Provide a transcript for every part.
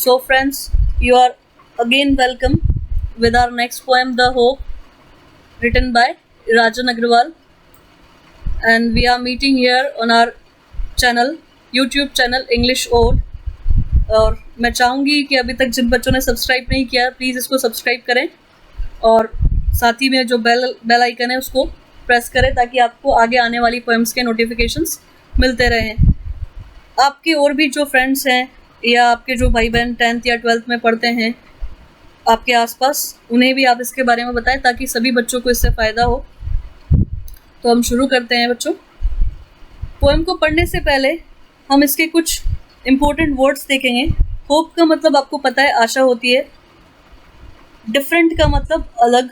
So, friends, you are again welcome with our next poem, The Hope, written by Rajan Agrawal. And we are meeting here on our channel YouTube channel English ओड। और मैं चाहूँगी कि अभी तक जिन बच्चों ने सब्सक्राइब नहीं किया प्लीज़ इसको सब्सक्राइब करें और साथ ही में जो बेल आइकन है उसको प्रेस करें ताकि आपको आगे आने वाली पोएम्स के नोटिफिकेशंस मिलते रहें। आपके और भी जो फ्रेंड्स हैं या आपके जो भाई बहन 10th या 12th में पढ़ते हैं आपके आसपास, उन्हें भी आप इसके बारे में बताएं ताकि सभी बच्चों को इससे फ़ायदा हो। तो हम शुरू करते हैं बच्चों। पोएम को पढ़ने से पहले हम इसके कुछ इम्पोर्टेंट वर्ड्स देखेंगे। होप का मतलब आपको पता है आशा होती है। डिफरेंट का मतलब अलग।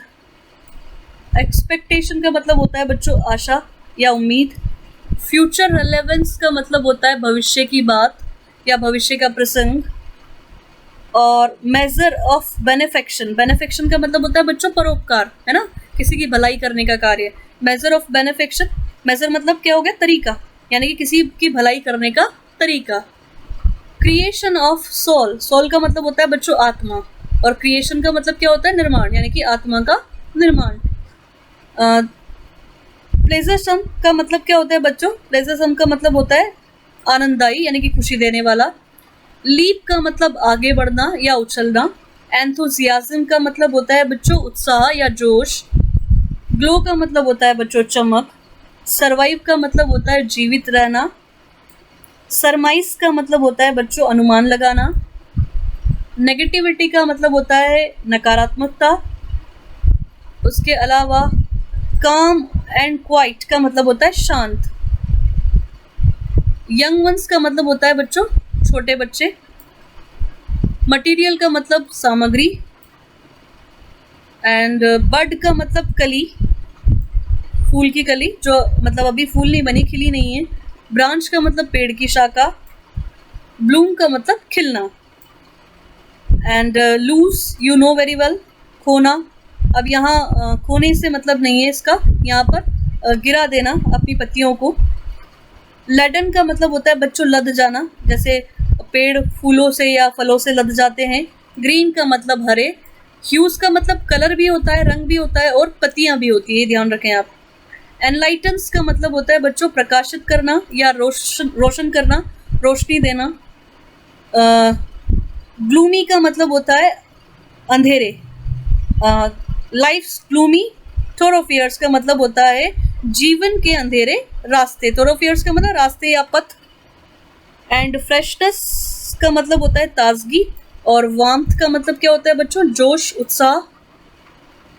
एक्सपेक्टेशन का मतलब होता है बच्चों आशा या उम्मीद। फ्यूचर रेलेवेंस का मतलब होता है भविष्य की बात या भविष्य का प्रसंग। और मेजर ऑफ बेनिफेक्शन, बेनिफेक्शन का मतलब होता है बच्चों परोपकार, है ना, किसी की भलाई करने का कार्य। मेजर ऑफ बेनिफेक्शन, मेजर मतलब क्या हो गया, तरीका, यानी कि किसी की भलाई करने का तरीका। क्रिएशन ऑफ सोल, सोल का मतलब होता है बच्चों आत्मा, और क्रिएशन का मतलब क्या होता है, निर्माण, यानी कि आत्मा का निर्माण। प्लेजरसम का मतलब क्या होता है बच्चों, प्लेजरसम का मतलब होता है आनंददायी, यानी कि खुशी देने वाला। लीप का मतलब आगे बढ़ना या उछलना। एंथुजियाज्म का मतलब होता है बच्चों उत्साह या जोश। ग्लो का मतलब होता है बच्चों चमक। सरवाइव का मतलब होता है जीवित रहना। सरमाइज का मतलब होता है बच्चों अनुमान लगाना। नेगेटिविटी का मतलब होता है नकारात्मकता। उसके अलावा काम एंड क्वाइट का मतलब होता है शांत। यंग वंस का मतलब होता है बच्चों छोटे बच्चे। मटेरियल का मतलब सामग्री। एंड बड का मतलब कली, फूल की कली जो मतलब अभी फूल नहीं बनी, खिली नहीं है। ब्रांच का मतलब पेड़ की शाखा। ब्लूम का मतलब खिलना। And lose, you know very well, खोना। अब यहाँ खोने से मतलब नहीं है इसका, यहाँ पर गिरा देना अपनी पत्तियों को। लेडन का मतलब होता है बच्चों लद जाना, जैसे पेड़ फूलों से या फलों से लद जाते हैं। ग्रीन का मतलब हरे। ह्यूज का मतलब कलर भी होता है, रंग भी होता है, और पत्तियां भी होती है, ध्यान रखें आप। एनलाइटन्स का मतलब होता है बच्चों प्रकाशित करना या रोशन करना, रोशनी देना। ग्लूमी का मतलब होता है अंधेरे। लाइफ्स ग्लूमी थोरोफियर्स का मतलब होता है जीवन के अंधेरे रास्ते। थोरोफियर्स का मतलब रास्ते या पथ। एंड फ्रेशनेस का मतलब होता है ताजगी। और वार्मथ का मतलब क्या होता है बच्चों, जोश, उत्साह।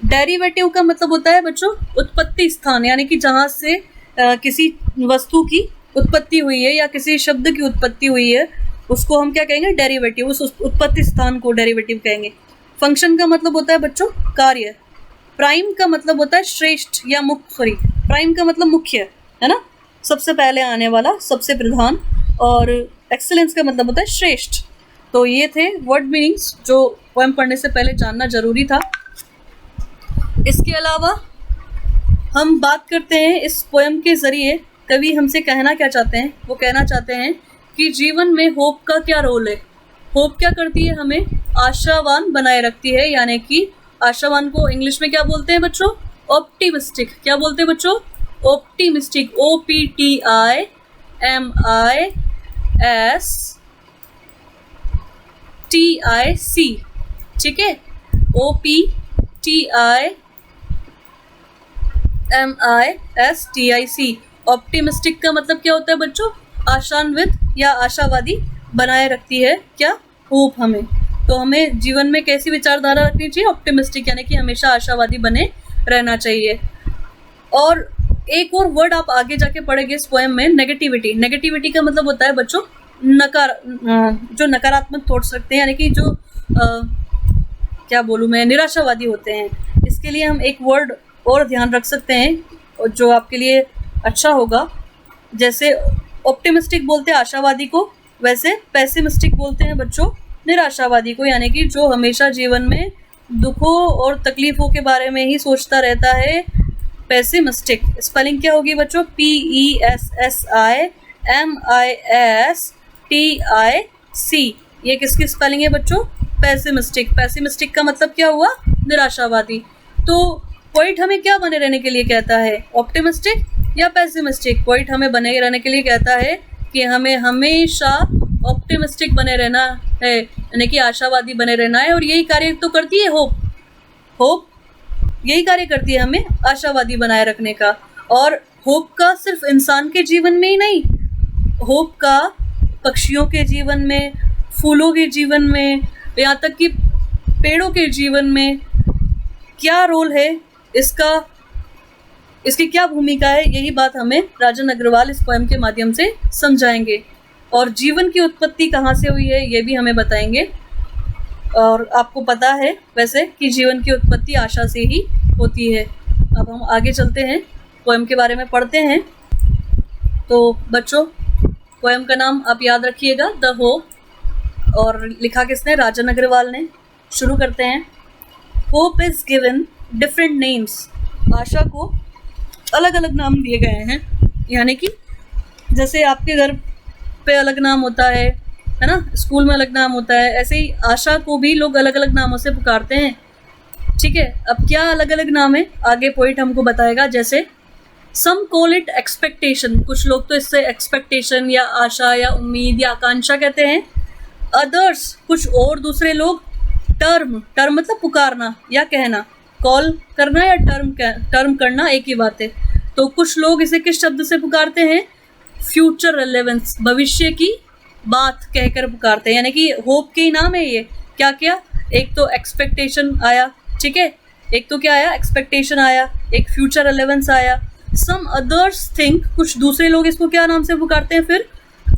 डेरिवेटिव का मतलब होता है बच्चों उत्पत्ति स्थान, यानी कि जहाँ से किसी वस्तु की उत्पत्ति हुई है या किसी शब्द की उत्पत्ति हुई है उसको हम क्या कहेंगे, डेरिवेटिव। उस उत्पत्ति स्थान को डेरिवेटिव कहेंगे। फंक्शन का मतलब होता है बच्चों कार्य। प्राइम का मतलब होता है श्रेष्ठ या प्राइम का मतलब मुख्य, है ना, सबसे पहले आने वाला, सबसे प्रधान। और एक्सीलेंस का मतलब होता है श्रेष्ठ। तो ये थे वर्ड मीनिंग्स जो पोएम पढ़ने से पहले जानना जरूरी था। इसके अलावा हम बात करते हैं इस पोएम के ज़रिए कवि हमसे कहना क्या चाहते हैं। वो कहना चाहते हैं कि जीवन में होप का क्या रोल है। होप क्या करती है, हमें आशावान बनाए रखती है, यानी कि आशावान को इंग्लिश में क्या बोलते हैं बच्चों, ऑप्टिमिस्टिक। क्या बोलते हैं बच्चों, ऑप्टिमिस्टिक। OPTIMISTIC, ठीक है, OPTIMISTIC। ऑप्टिमिस्टिक का मतलब क्या होता है बच्चों, आशान्वित या आशावादी बनाए रखती है क्या, होप हमें। तो हमें जीवन में कैसी विचारधारा रखनी चाहिए, ऑप्टिमिस्टिक, यानी कि हमेशा आशावादी बने रहना चाहिए। और एक और वर्ड आप आगे जाके पढ़ेंगे इस पोएम में, नेगेटिविटी। नेगेटिविटी का मतलब होता है बच्चों जो नकारात्मक थॉट्स रखते हैं, यानी कि जो क्या बोलूँ मैं, निराशावादी होते हैं। इसके लिए हम एक वर्ड और ध्यान रख सकते हैं जो आपके लिए अच्छा होगा। जैसे ऑप्टिमिस्टिक बोलते हैं आशावादी को, वैसे पेसिमिस्टिक बोलते हैं बच्चों निराशावादी को, यानी कि जो हमेशा जीवन में दुखों और तकलीफ़ों के बारे में ही सोचता रहता है, पेसिमिस्टिक। स्पेलिंग क्या होगी बच्चों, PESSIMISTIC। ये किसकी स्पेलिंग है बच्चों? पेसिमिस्टिक। पेसिमिस्टिक का मतलब क्या हुआ? निराशावादी। तो पोइट हमें क्या बने रहने के लिए कहता है? ऑप्टिमिस्टिक या पेसिमिस्टिक? पोइट हमें बने रहने के लिए कहता है कि हमें हमेशा ऑप्टिमिस्टिक बने रहना है, यानी कि आशावादी बने रहना है। और यही कार्य तो करती है होप। होप यही कार्य करती है हमें आशावादी बनाए रखने का। और होप का सिर्फ इंसान के जीवन में ही नहीं, होप का पक्षियों के जीवन में, फूलों के जीवन में, यहाँ तक कि पेड़ों के जीवन में क्या रोल है इसका, इसकी क्या भूमिका है, यही बात हमें राजन अग्रवाल इस पोएम के माध्यम से समझाएंगे। और जीवन की उत्पत्ति कहाँ से हुई है ये भी हमें बताएंगे। और आपको पता है वैसे कि जीवन की उत्पत्ति आशा से ही होती है। अब हम आगे चलते हैं, पोएम के बारे में पढ़ते हैं। तो बच्चों, पोएम का नाम आप याद रखिएगा, द होप, और लिखा किसने? राजन अग्रवाल ने। शुरू करते हैं। Hope is given different names. आशा को अलग अलग नाम दिए गए हैं, यानी कि जैसे आपके घर पे अलग नाम होता है ना, स्कूल में अलग नाम होता है, ऐसे ही आशा को भी लोग अलग अलग नामों से पुकारते हैं। ठीक है, अब क्या अलग अलग नाम है आगे पोइट हमको बताएगा। जैसे सम कॉल इट एक्सपेक्टेशन, कुछ लोग तो इससे एक्सपेक्टेशन या आशा या उम्मीद या आकांक्षा कहते हैं। अदर्स, कुछ और दूसरे लोग टर्म, टर्म मतलब पुकारना या कहना, कॉल करना या टर्म करना एक ही बात है। तो कुछ लोग इसे किस शब्द से पुकारते हैं? फ्यूचर रेलेवेंस, भविष्य की बात कहकर पुकारते हैं, यानी कि होप के ही नाम है ये। क्या क्या? एक तो एक्सपेक्टेशन आया, ठीक है, एक तो क्या आया? एक्सपेक्टेशन आया, एक फ्यूचर रेलेवेंस आया। सम अदर्स थिंक, कुछ दूसरे लोग इसको क्या नाम से पुकारते हैं फिर?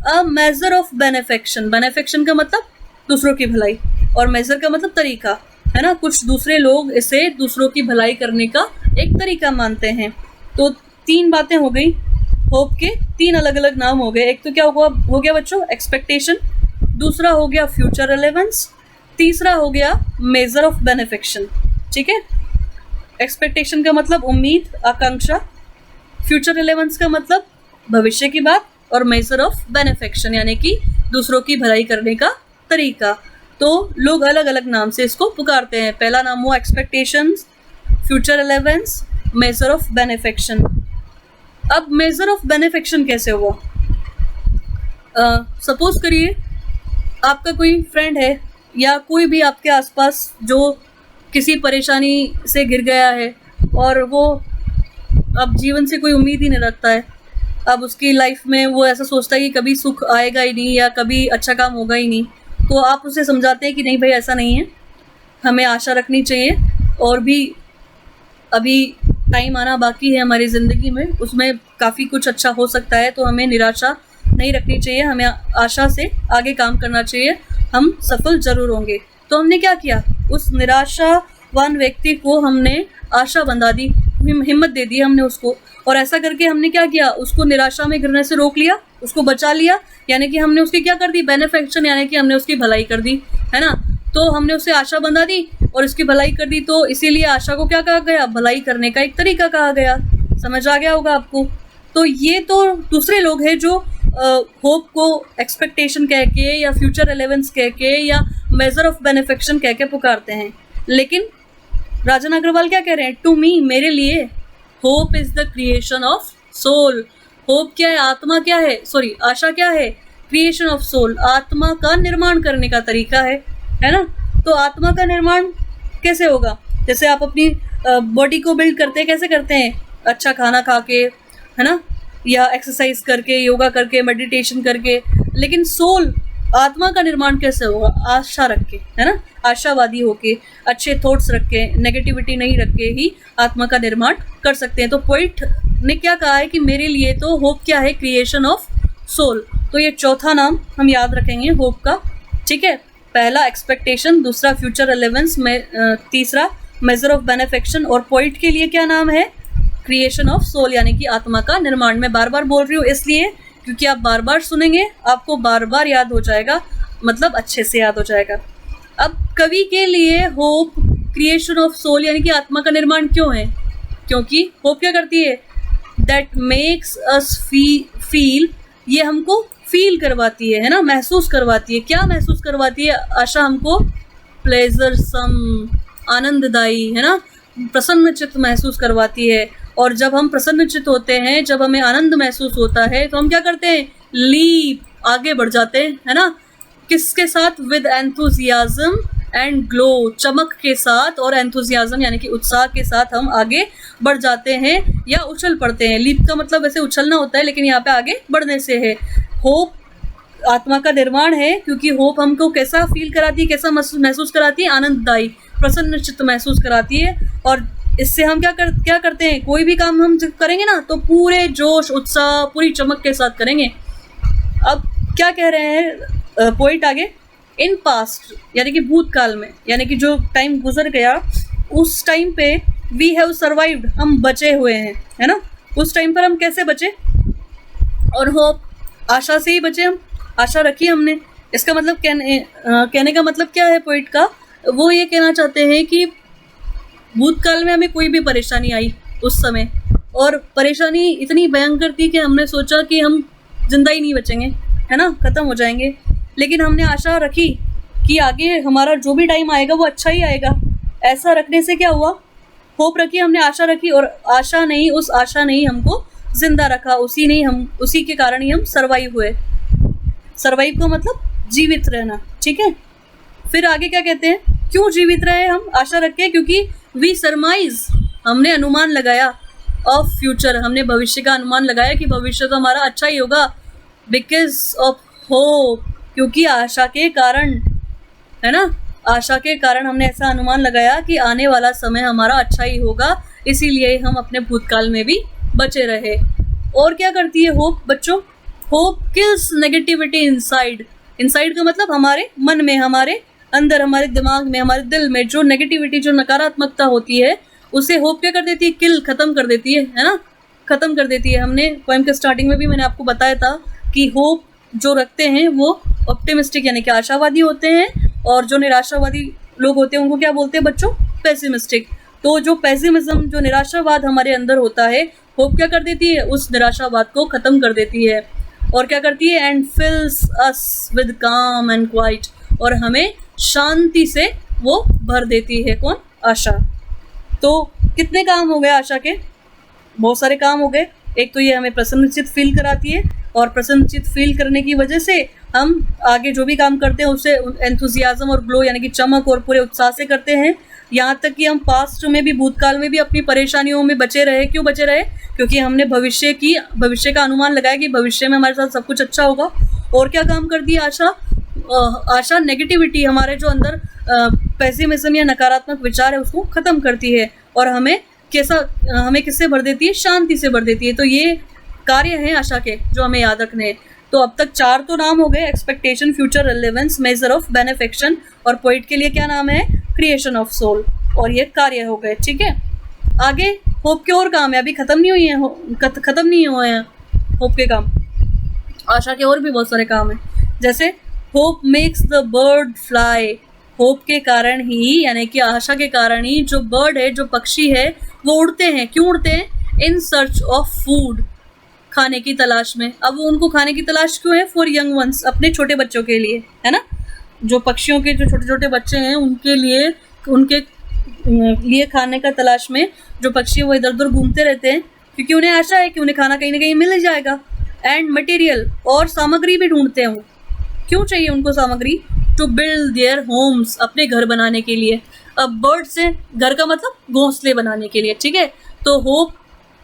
A major of बेनेफेक्शन। बेनेफेक्शन का मतलब दूसरों की भलाई, और मेजर का मतलब तरीका, है ना। कुछ दूसरे लोग इसे दूसरों की भलाई करने का एक तरीका मानते हैं। तो तीन बातें हो गई, होप के तीन अलग अलग नाम हो गए। एक तो क्या हो गया बच्चों? एक्सपेक्टेशन, दूसरा हो गया फ्यूचर रेलेवेंस, तीसरा हो गया मेजर ऑफ बेनेफेक्शन। ठीक है, एक्सपेक्टेशन का मतलब उम्मीद, आकांक्षा, फ्यूचर रेलेवेंस का मतलब भविष्य की बात, और मेजर ऑफ बेनेफेक्शन यानी कि दूसरों की भलाई करने का तरीका। तो लोग अलग अलग नाम से इसको पुकारते हैं। पहला नाम हुआ expectations, future relevance, measure of benefaction. अब मेजर ऑफ बेनेफेक्शन कैसे हुआ? सपोज करिए आपका कोई फ्रेंड है या कोई भी आपके आसपास जो किसी परेशानी से घिर गया है और वो अब जीवन से कोई उम्मीद ही नहीं रखता है। अब उसकी लाइफ में वो ऐसा सोचता है कि कभी सुख आएगा ही नहीं या कभी अच्छा काम होगा ही नहीं। तो आप उसे समझाते हैं कि नहीं भाई ऐसा नहीं है, हमें आशा रखनी चाहिए, और भी अभी टाइम आना बाकी है हमारी ज़िंदगी में, उसमें काफ़ी कुछ अच्छा हो सकता है। तो हमें निराशा नहीं रखनी चाहिए, हमें आशा से आगे काम करना चाहिए, हम सफल ज़रूर होंगे। तो हमने क्या किया? उस निराशावान व्यक्ति को हमने आशा बंधा दी, हिम्मत दे दी हमने उसको। और ऐसा करके हमने क्या किया? उसको निराशा में गिरने से रोक लिया, उसको बचा लिया, यानी कि हमने उसकी क्या कर दी? बेनेफेक्शन, यानी कि हमने उसकी भलाई कर दी, है ना। तो हमने उसे आशा बंधा दी और उसकी भलाई कर दी। तो इसीलिए आशा को क्या कहा गया? भलाई करने का एक तरीका कहा गया। समझ आ गया होगा आपको। तो ये तो दूसरे लोग हैं जो होप को एक्सपेक्टेशन कह के या फ्यूचर रेलेवेंस कह के या मेजर ऑफ बेनेफेक्शन कह के पुकारते हैं। लेकिन राजन अग्रवाल क्या कह रहे हैं? टू मी, मेरे लिए hope is the creation of soul. Hope क्या है? आत्मा क्या है? सॉरी, आशा क्या है? क्रिएशन ऑफ सोल, आत्मा का निर्माण करने का तरीका है ना। तो आत्मा का निर्माण कैसे होगा? जैसे आप अपनी बॉडी को बिल्ड करते हैं, कैसे करते हैं? अच्छा खाना खा के, है ना, या एक्सरसाइज करके, योगा करके, मेडिटेशन करके। लेकिन सोल, आत्मा का निर्माण कैसे होगा? आशा रख के, है ना, आशावादी होके, अच्छे थॉट्स रख के, नेगेटिविटी नहीं रख के ही आत्मा का निर्माण कर सकते हैं। तो पोइट ने क्या कहा है कि मेरे लिए तो होप क्या है? Creation of soul. तो ये चौथा नाम हम याद रखेंगे होप का। ठीक है, पहला एक्सपेक्टेशन, दूसरा फ्यूचर रेलेवेंस में, तीसरा मेजर ऑफ बेनेफेक्शन, और पोइट के लिए क्या नाम है? क्रिएशन ऑफ सोल, यानी कि आत्मा का निर्माण। मैं बार बार बोल रही हूँ इसलिए क्योंकि आप बार बार सुनेंगे, आपको बार बार याद हो जाएगा, मतलब अच्छे से याद हो जाएगा। अब कवि के लिए होप क्रिएशन ऑफ सोल यानी कि आत्मा का निर्माण क्यों है? क्योंकि होप क्या करती है? दैट मेक्स अस फील, ये हमको फील करवाती है ना, महसूस करवाती है। क्या महसूस करवाती है आशा हमको? प्लेजर सम, आनंददायी, है ना, प्रसन्नचित्त महसूस करवाती है। और जब हम प्रसन्नचित्त होते हैं, जब हमें आनंद महसूस होता है, तो हम क्या करते हैं? लीप, आगे बढ़ जाते हैं, है ना। किसके साथ? विद एंथुजियाज्म एंड ग्लो, चमक के साथ और एंथुजियाज्म यानी कि उत्साह के साथ हम आगे बढ़ जाते हैं या उछल पड़ते हैं। लीप का मतलब वैसे उछलना होता है, लेकिन यहाँ पे आगे बढ़ने से है। होप आत्मा का निर्माण है, क्योंकि होप हमको कैसा फील कराती है, कैसा महसूस कराती है? आनंददायी, प्रसन्नचित्त महसूस कराती है। और इससे हम क्या करते हैं? कोई भी काम हम जब करेंगे ना, तो पूरे जोश, उत्साह, पूरी चमक के साथ करेंगे। अब क्या कह रहे हैं पोइट आगे? इन पास्ट यानी कि भूतकाल में, यानी कि जो टाइम गुजर गया उस टाइम पे वी हैव सर्वाइव्ड, हम बचे हुए हैं, है ना। उस टाइम पर हम कैसे बचे? और होप, आशा से ही बचे हम, आशा रखी हमने। इसका मतलब कहने का मतलब क्या है पोइट का? वो ये कहना चाहते हैं कि भूतकाल में हमें कोई भी परेशानी आई उस समय, और परेशानी इतनी भयंकर थी कि हमने सोचा कि हम जिंदा ही नहीं बचेंगे, है ना, ख़त्म हो जाएंगे। लेकिन हमने आशा रखी कि आगे हमारा जो भी टाइम आएगा वो अच्छा ही आएगा। ऐसा रखने से क्या हुआ? होप रखी हमने, आशा रखी, और उस आशा ने ही हमको जिंदा रखा, उसी के कारण ही हम सर्वाइव हुए। सर्वाइव का मतलब जीवित रहना, ठीक है। फिर आगे क्या कहते हैं? क्यों जीवित रहे हम आशा रख के? क्योंकि वी सरमाइज, हमने अनुमान लगाया, ऑफ फ्यूचर, हमने भविष्य का अनुमान लगाया कि भविष्य तो हमारा अच्छा ही होगा। बिकॉज ऑफ होप, क्योंकि आशा के कारण, है ना, आशा के कारण हमने ऐसा अनुमान लगाया कि आने वाला समय हमारा अच्छा ही होगा, इसीलिए हम अपने भूतकाल में भी बचे रहे। और क्या करती है होप बच्चों? Hope kills negativity inside. Inside का मतलब हमारे मन में, हमारे अंदर, हमारे दिमाग में, हमारे दिल में जो नेगेटिविटी, जो नकारात्मकता होती है, उसे होप क्या कर देती है? किल, खत्म कर देती है ना, खत्म कर देती है। हमने पोएम के स्टार्टिंग में भी मैंने आपको बताया था कि होप जो रखते हैं वो ऑप्टिमिस्टिक यानी कि आशावादी होते हैं, और जो निराशावादी लोग होते हैं उनको क्या बोलते हैं बच्चों? पेसिमिस्टिक। तो जो पेसिमिज्म, जो निराशावाद हमारे अंदर होता है, होप क्या कर देती है? उस निराशावाद को खत्म कर देती है। और क्या करती है? एंड फिल्स अस विद काम एंड क्वाइट, और हमें शांति से वो भर देती है। कौन? आशा। तो कितने काम हो गए आशा के? बहुत सारे काम हो गए। एक तो ये हमें प्रसन्नचित्त फील कराती है, और प्रसन्नचित्त फील करने की वजह से हम आगे जो भी काम करते हैं उसे एंथुजियाज्म और ग्लो यानी कि चमक और पूरे उत्साह से करते हैं। यहाँ तक कि हम पास्ट में भी, भूतकाल में भी अपनी परेशानियों में बचे रहे। क्यों बचे रहे? क्योंकि हमने भविष्य का अनुमान लगाया कि भविष्य में हमारे साथ सब कुछ अच्छा होगा। और क्या काम कर दिया आशा? आशा नेगेटिविटी, हमारे जो अंदर पेसिमिज्म या नकारात्मक विचार है उसको ख़त्म करती है, और हमें किससे भर देती है? शांति से भर देती है। तो ये कार्य हैं आशा के जो हमें याद रखने हैं। तो अब तक 4 तो नाम हो गए: expectation, future relevance, measure of benefaction, और पोइट के लिए क्या नाम है? Creation of soul. और ये कार्य हो गए, ठीक है। आगे होप के और काम है, अभी खत्म नहीं हुए हैं होप के काम। आशा के और भी बहुत सारे काम हैं, जैसे hope makes the bird fly. Hope के कारण ही, यानी कि आशा के कारण ही, जो बर्ड है, जो पक्षी है, वो उड़ते हैं। क्यों उड़ते हैं? इन सर्च ऑफ फूड, खाने की तलाश में। अब उनको खाने की तलाश क्यों है? फॉर यंग वंस, अपने छोटे बच्चों के लिए, है ना। जो पक्षियों के जो छोटे छोटे बच्चे हैं उनके लिए खाने का तलाश में जो पक्षी वो इधर उधर घूमते रहते हैं, क्योंकि उन्हें आशा है कि उन्हें खाना कहीं ना कहीं मिल जाएगा। एंड मटेरियल, और सामग्री भी ढूंढते हैं वो। क्यों चाहिए उनको सामग्री? टू बिल्ड देयर होम्स, अपने घर बनाने के लिए। अब बर्ड से घर का मतलब घोंसले बनाने के लिए, ठीक है। तो होप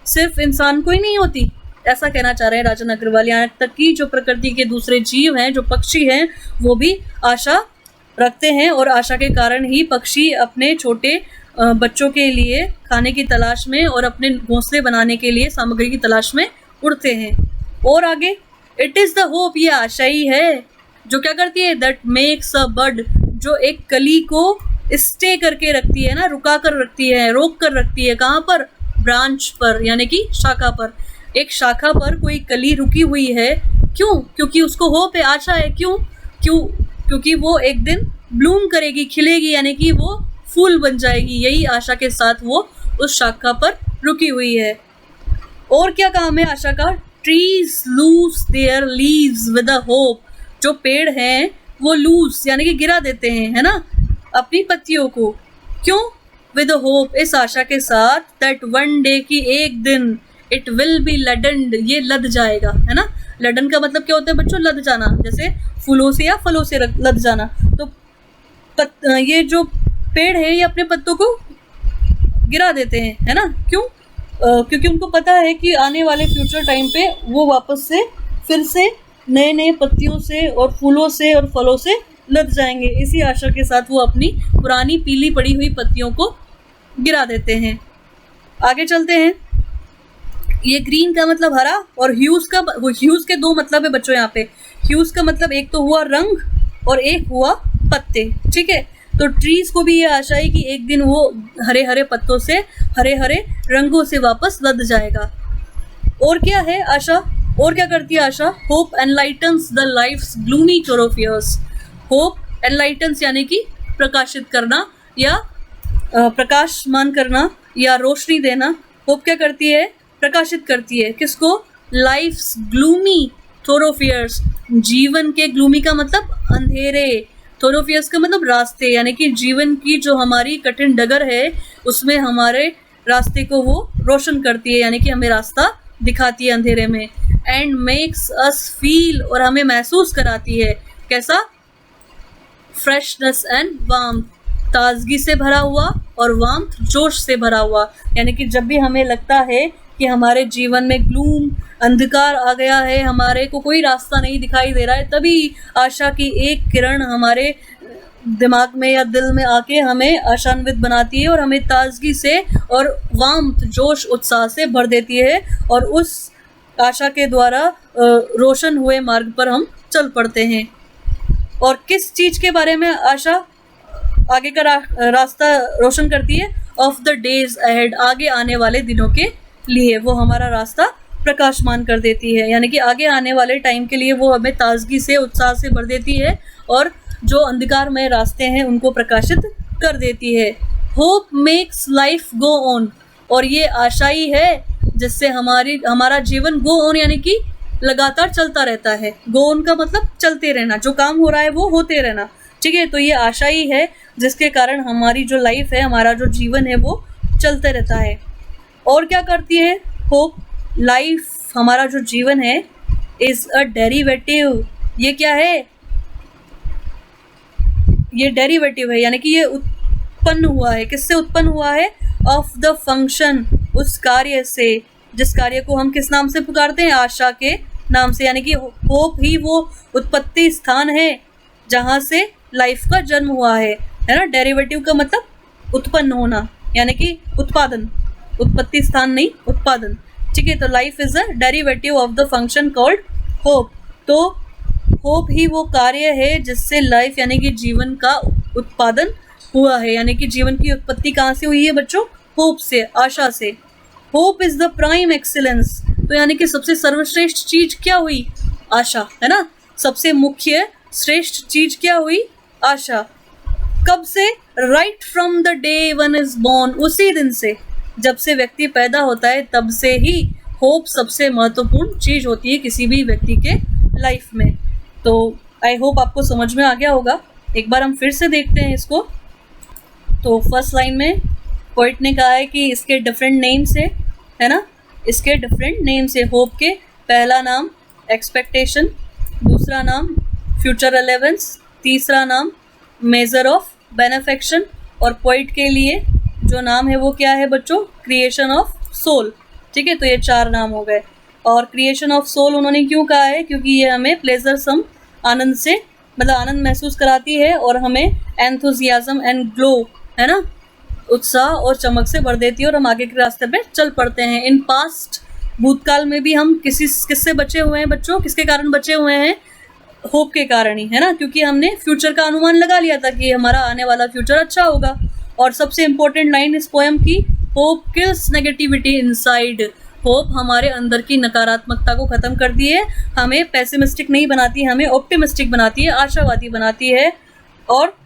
सिर्फ इंसान को ही नहीं होती, ऐसा कहना चाह रहे हैं राजन अग्रवाल। यहाँ तक कि जो प्रकृति के दूसरे जीव हैं, जो पक्षी हैं, वो भी आशा रखते हैं, और आशा के कारण ही पक्षी अपने छोटे बच्चों के लिए खाने की तलाश में और अपने घोंसले बनाने के लिए सामग्री की तलाश में उड़ते हैं। और आगे, इट इज़ द होप, ये आशा ही है जो क्या करती है? दैट मेक्स अ बड, जो एक कली को स्टे करके रखती है ना, रुका कर रखती है, रोक कर रखती है। कहाँ पर? ब्रांच पर, यानी कि शाखा पर। एक शाखा पर कोई कली रुकी हुई है, क्यों? क्योंकि उसको होप है, आशा है। क्योंकि वो एक दिन ब्लूम करेगी, खिलेगी, यानी कि वो फूल बन जाएगी। यही आशा के साथ वो उस शाखा पर रुकी हुई है। और क्या काम है आशा का? Trees lose their leaves with a hope, जो पेड़ हैं वो लूज यानी कि गिरा देते हैं, है ना, अपनी पत्तियों को। क्यों? विद होप, इस आशा के साथ, दैट वन डे, की एक दिन, इट विल बी लडेंड, ये लद जाएगा, है ना। लडन का मतलब क्या होता है बच्चों? लद जाना, जैसे फूलों से या फलों से लद जाना। तो ये जो पेड़ है ये अपने पत्तों को गिरा देते हैं, है ना। क्यों? क्योंकि उनको पता है कि आने वाले फ्यूचर टाइम पे वो वापस से फिर से नए नए पत्तियों से और फूलों से और फलों से लद जाएंगे। इसी आशा के साथ वो अपनी पुरानी पीली पड़ी हुई पत्तियों को गिरा देते हैं। आगे चलते हैं। ये ग्रीन का मतलब हरा, और ह्यूज के दो मतलब है बच्चों यहाँ पे। ह्यूज का मतलब एक तो हुआ रंग और एक हुआ पत्ते, ठीक है। तो ट्रीज को भी ये आशा है कि एक दिन वो हरे हरे पत्तों से, हरे हरे रंगों से वापस लद जाएगा। और क्या है आशा? और क्या करती है आशा? Hope enlightens the life's gloomy thoroughfares. Hope enlightens यानी कि प्रकाशित करना या प्रकाशमान करना या रोशनी देना। होप क्या करती है? प्रकाशित करती है। किसको? लाइफ्स ग्लूमी थोरोफियर्स, जीवन के, ग्लूमी का मतलब अंधेरे, थोरोफियर्स का मतलब रास्ते, यानी कि जीवन की जो हमारी कठिन डगर है उसमें हमारे रास्ते को वो रोशन करती है, यानी कि हमें रास्ता दिखाती है अंधेरे में। एंड मेक्स अस फील, और हमें महसूस कराती है कैसा? फ्रेशनेस एंड वार्मथ, ताजगी से भरा हुआ, और वार्मथ जोश से भरा हुआ। यानी कि जब भी हमें लगता है कि हमारे जीवन में ग्लूम, अंधकार आ गया है, हमारे को कोई रास्ता नहीं दिखाई दे रहा है, तभी आशा की एक किरण हमारे दिमाग में या दिल में आके हमें आशान्वित बनाती है और हमें ताजगी से और वार्मथ, जोश, उत्साह से भर देती है, और उस आशा के द्वारा रोशन हुए मार्ग पर हम चल पड़ते हैं। और किस चीज़ के बारे में आशा आगे का रास्ता रोशन करती है? ऑफ द डेज अहेड, आगे आने वाले दिनों के लिए वो हमारा रास्ता प्रकाशमान कर देती है, यानी कि आगे आने वाले टाइम के लिए वो हमें ताजगी से, उत्साह से भर देती है और जो अंधकारमय रास्ते हैं उनको प्रकाशित कर देती है। Hope makes life go on, और ये आशा ही है जिससे हमारा जीवन गो ऑन यानी कि लगातार चलता रहता है। गो ऑन का मतलब चलते रहना, जो काम हो रहा है वो होते रहना, ठीक है। तो ये आशा ही है जिसके कारण हमारी जो लाइफ है, हमारा जो जीवन है वो चलते रहता है। और क्या करती है होप? लाइफ, हमारा जो जीवन है, इज अ डेरिवेटिव। ये क्या है? ये डेरिवेटिव है, यानी कि ये उत्पन्न हुआ है। किससे उत्पन्न हुआ है? ऑफ द फंक्शन, उस कार्य से, जिस कार्य को हम किस नाम से पुकारते हैं? आशा के नाम से। यानी कि होप ही वो उत्पत्ति स्थान है जहाँ से लाइफ का जन्म हुआ है ना। डेरिवेटिव का मतलब उत्पन्न होना, यानी कि उत्पादन, उत्पत्ति स्थान नहीं, उत्पादन, ठीक है। तो life is a derivative of the function called hope. तो होप ही वो कार्य है जिससे लाइफ यानी कि जीवन का उत्पादन हुआ है, यानी कि जीवन की उत्पत्ति कहाँ से हुई है बच्चों? होप से, आशा से। Hope is the prime excellence, तो यानी कि सबसे सर्वश्रेष्ठ चीज क्या हुई? आशा, है ना। सबसे मुख्य श्रेष्ठ चीज क्या हुई? आशा। कब से? Right from the day one is born, उसी दिन से, जब से व्यक्ति पैदा होता है तब से ही होप सबसे महत्वपूर्ण चीज होती है किसी भी व्यक्ति के लाइफ में। तो आई होप आपको समझ में आ गया होगा। एक बार हम फिर से देखते हैं इसको। तो फर्स्ट लाइन में पोइट ने कहा है कि इसके डिफरेंट नेम्स है ना, इसके डिफरेंट नेम्स है होप के। पहला नाम एक्सपेक्टेशन, दूसरा नाम फ्यूचर रिलेवेंस, तीसरा नाम मेजर ऑफ बेनेफेक्शन, और पोइट के लिए जो नाम है वो क्या है बच्चों? क्रिएशन ऑफ सोल, ठीक है। तो ये 4 नाम हो गए। और क्रिएशन ऑफ सोल उन्होंने क्यों कहा है? क्योंकि ये हमें प्लेजर सम, आनंद से, मतलब आनंद महसूस कराती है, और हमें एंथुजियाज्म एंड ग्लो, है ना, उत्साह और चमक से भर देती है, और हम आगे के रास्ते पे चल पड़ते हैं। इन पास्ट, भूतकाल में भी हम किससे बचे हुए हैं बच्चों? किसके कारण बचे हुए हैं? होप के कारण ही, है ना, क्योंकि हमने फ्यूचर का अनुमान लगा लिया था कि हमारा आने वाला फ्यूचर अच्छा होगा। और सबसे इम्पोर्टेंट लाइन इस पोएम की, hope kills negativity inside. Hope हमारे अंदर की नकारात्मकता को ख़त्म करती है, हमें पेसिमिस्टिक नहीं बनाती, हमें ऑप्टिमिस्टिक बनाती है, आशावादी बनाती है। और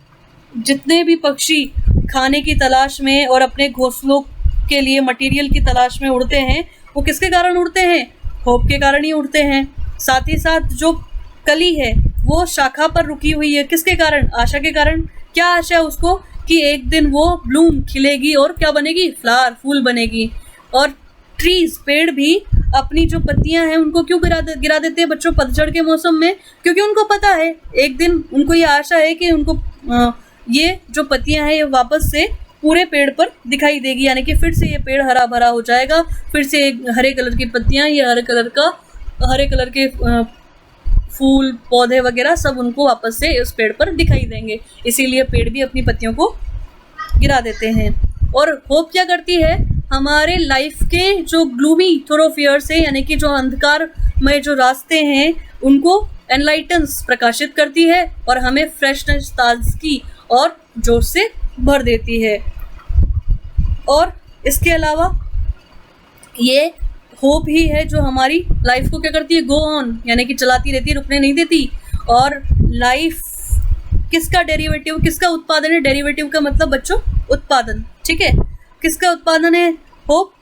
जितने भी पक्षी खाने की तलाश में और अपने घोंसलों के लिए मटेरियल की तलाश में उड़ते हैं, वो किसके कारण उड़ते हैं? होप के कारण ही उड़ते हैं। साथ ही साथ जो कली है वो शाखा पर रुकी हुई है, किसके कारण? आशा के कारण। क्या आशा है उसको? कि एक दिन वो ब्लूम खिलेगी और क्या बनेगी? फ्लावर, फूल बनेगी। और ट्रीज, पेड़ भी अपनी जो पत्तियां हैं उनको क्यों गिरा देते हैं बच्चों पतझड़ के मौसम में? क्योंकि उनको पता है एक दिन, उनको ये आशा है कि उनको ये जो पत्तियां हैं ये वापस से पूरे पेड़ पर दिखाई देगी, यानी कि फिर से ये पेड़ हरा भरा हो जाएगा, फिर से हरे कलर की पत्तियां, ये हरे कलर के फूल, पौधे वगैरह सब उनको वापस से उस पेड़ पर दिखाई देंगे। इसीलिए पेड़ भी अपनी पत्तियों को गिरा देते हैं। और होप क्या करती है? हमारे लाइफ के जो ग्लूमी थोरोफियर्स है, यानी कि जो अंधकारमय जो रास्ते हैं उनको एनलाइटन्स, प्रकाशित करती है और हमें फ्रेशनेस, ताजगी और जोश से भर देती है। और इसके अलावा ये होप ही है जो हमारी लाइफ को क्या करती है? गो ऑन, यानी कि चलाती रहती है, रुकने नहीं देती। और लाइफ किसका डेरिवेटिव, किसका उत्पादन है? डेरिवेटिव का मतलब बच्चों उत्पादन, ठीक है। किसका उत्पादन है? होप,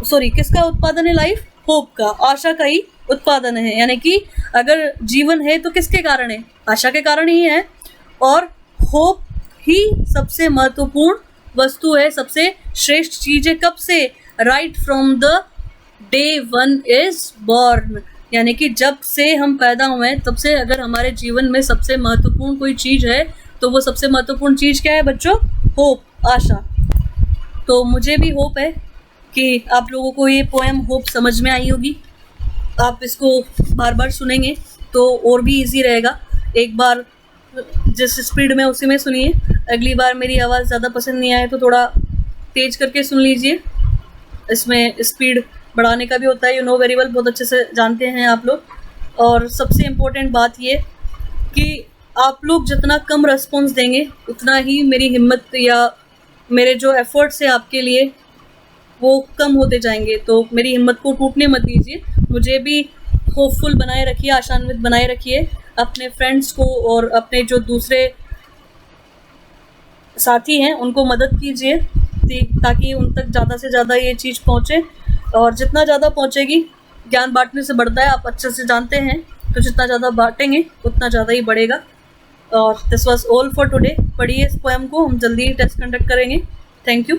सॉरी, किसका उत्पादन है लाइफ? होप का, आशा का ही उत्पादन है। यानी कि अगर जीवन है तो किसके कारण है? आशा के कारण ही है। और होप ही सबसे महत्वपूर्ण वस्तु है, सबसे श्रेष्ठ चीज है। कब से? Right from the day one is born, यानी कि जब से हम पैदा हुए तब से अगर हमारे जीवन में सबसे महत्वपूर्ण कोई चीज है तो वो सबसे महत्वपूर्ण चीज क्या है बच्चों? होप, आशा। तो मुझे भी होप है कि आप लोगों को ये पोएम होप समझ में आई होगी। आप इसको बार बार सुनेंगे तो और भी इजी रहेगा। एक बार जिस स्पीड में उसी में सुनिए, अगली बार मेरी आवाज़ ज़्यादा पसंद नहीं आए तो थोड़ा तेज करके सुन लीजिए। इसमें स्पीड बढ़ाने का भी होता है, यू नो वेरी वेल, बहुत अच्छे से जानते हैं आप लोग। और सबसे इम्पोर्टेंट बात ये कि आप लोग जितना कम रिस्पॉन्स देंगे उतना ही मेरी हिम्मत या मेरे जो एफर्ट्स है आपके लिए वो कम होते जाएंगे। तो मेरी हिम्मत को टूटने मत दीजिए, मुझे भी होपफुल बनाए रखिए, आशान्वित बनाए रखिए। अपने फ्रेंड्स को और अपने जो दूसरे साथी हैं उनको मदद कीजिए ताकि उन तक ज़्यादा से ज़्यादा ये चीज़ पहुँचे। और जितना ज़्यादा पहुँचेगी, ज्ञान बांटने से बढ़ता है, आप अच्छे से जानते हैं, तो जितना ज़्यादा बांटेंगे उतना ज़्यादा ही बढ़ेगा। और this was all for today. पढ़िए इस पोएम को, हम जल्दी ही टेस्ट कंडक्ट करेंगे। Thank you.